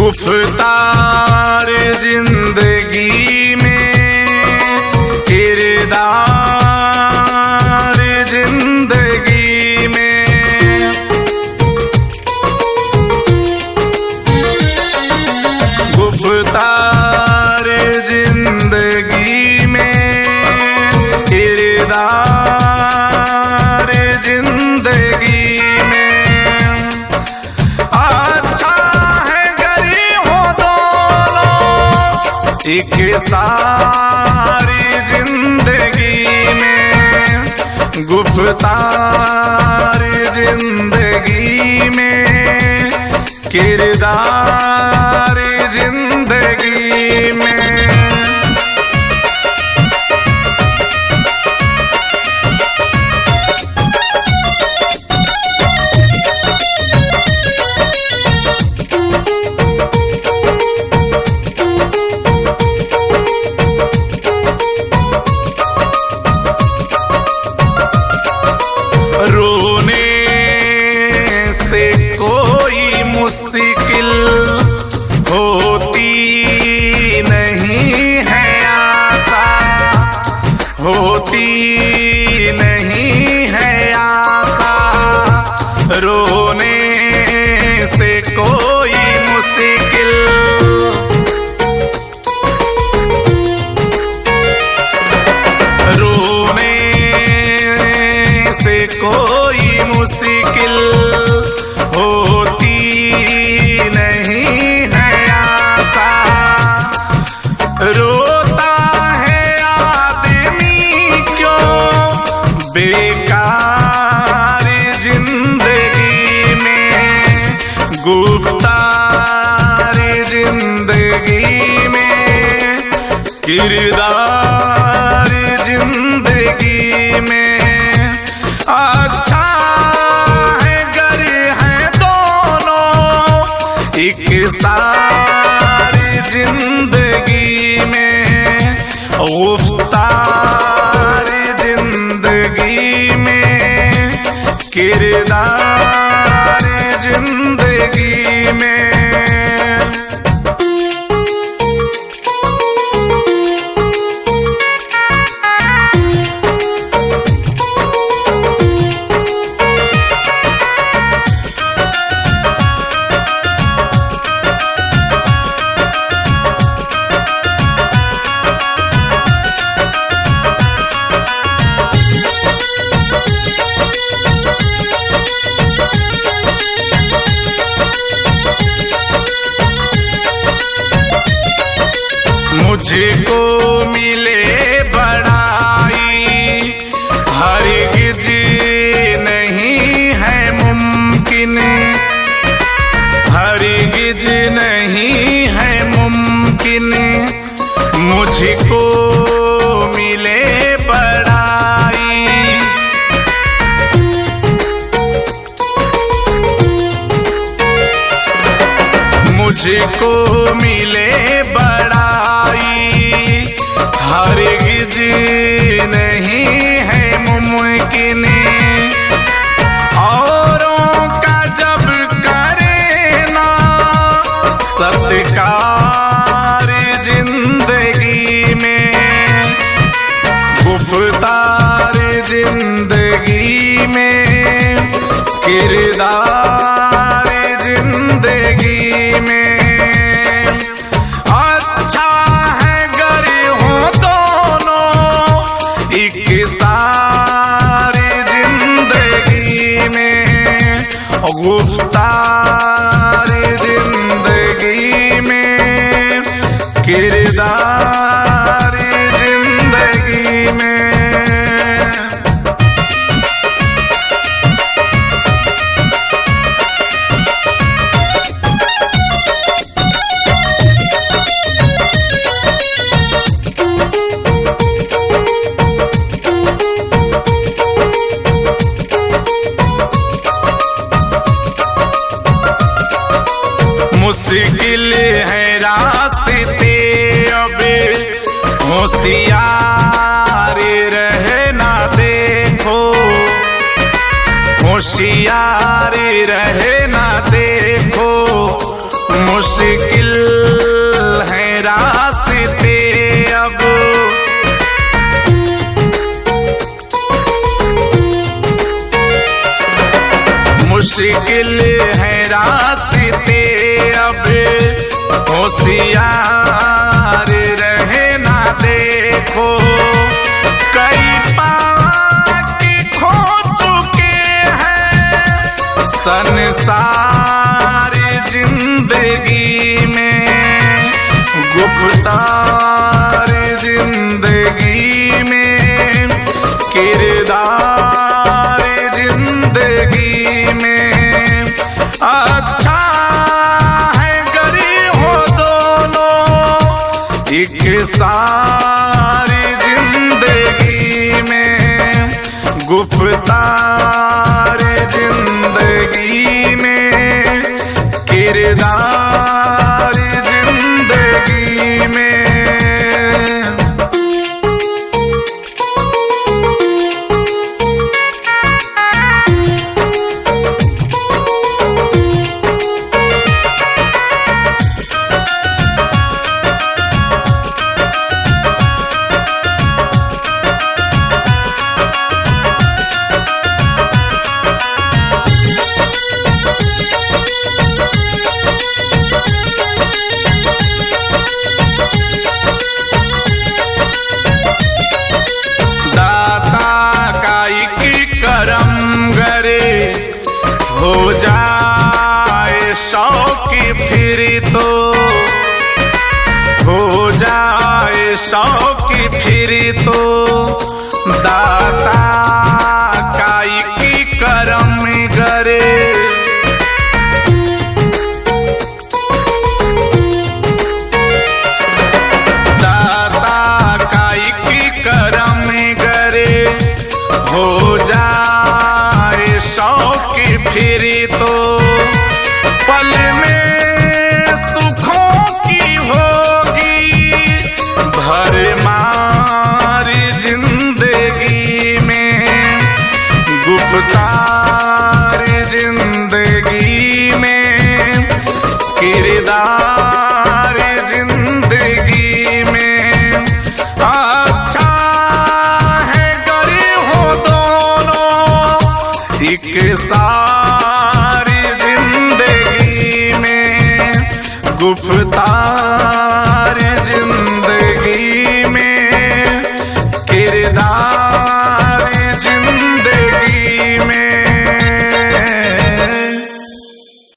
गुफ्तार जिंदगी में, किरदार जिंदगी में, गुफ्तार जिंदगी में, किरदार जिंदगी में। अच्छा है गरीब हो दोनों एक सारी जिंदगी में, गुफ्तार जिंदगी में, किरदार जिंदगी में। रोने से कोई मुश्किल होती नहीं है आशा, होती नहीं है आशा। रोने से कोई मुश्किल, रोने से कोई मुश्किल होती नहीं है आशा। रोता है आदमी क्यों बेकार जिंदगी में, गुफ्तार जिंदगी में, किरदार जिंदगी में। अच्छा है गर है दोनों एक सारी जिंदगी में, गुफ्तार जिंदगी में, किरदार जिंदगी में। मुझको मिले बड़ाई हरगिज नहीं है मुमकिन, हरगिज नहीं है मुमकिन। मुझको मिले बड़ाई, मुझको मिले बड़ाई हरगिज नहीं है मुमकिन। औरों का जब करे ना सत्कार जिंदगी में, गुफ्तार जिंदगी में, किरदार जिंदगी में। अच्छा है गर हो दोनों एक सारी जिंदगी में, गुफ्तार जिंदगी में, किरदार जिंदगी में। मुश्किल है रास्ते अब होशियार रहना देखो, होशियार रहना देखो। मुश्किल है रास्ते अब, मुश्किल है रास्ते अब, होशियार रहे ना देखो, कई पाके खो चुके हैं संसार जिंदगी में, गुफ्तार जिंदगी में, किरदार जिंदगी में। अच्छा है गरीब हो दोनों एक सारी जिंदगी में, गुफ्तार जिंदगी में, किरदार जिंदगी में। हो जाए शौकी फिर तो, हो जाए शौकी फिर तो, दाता काई की करम करे। दाता काई की करम करे, हो जाए शौकी फिर तो, पल में सुखों की होगी भरमार जिंदगी में, गुफ्तार जिंदगी में, किरदार जिंदगी में। अच्छा है गरीब हो दोनों एक सारी जिंदगी में, गुफ्तार जिंदगी में, किरदार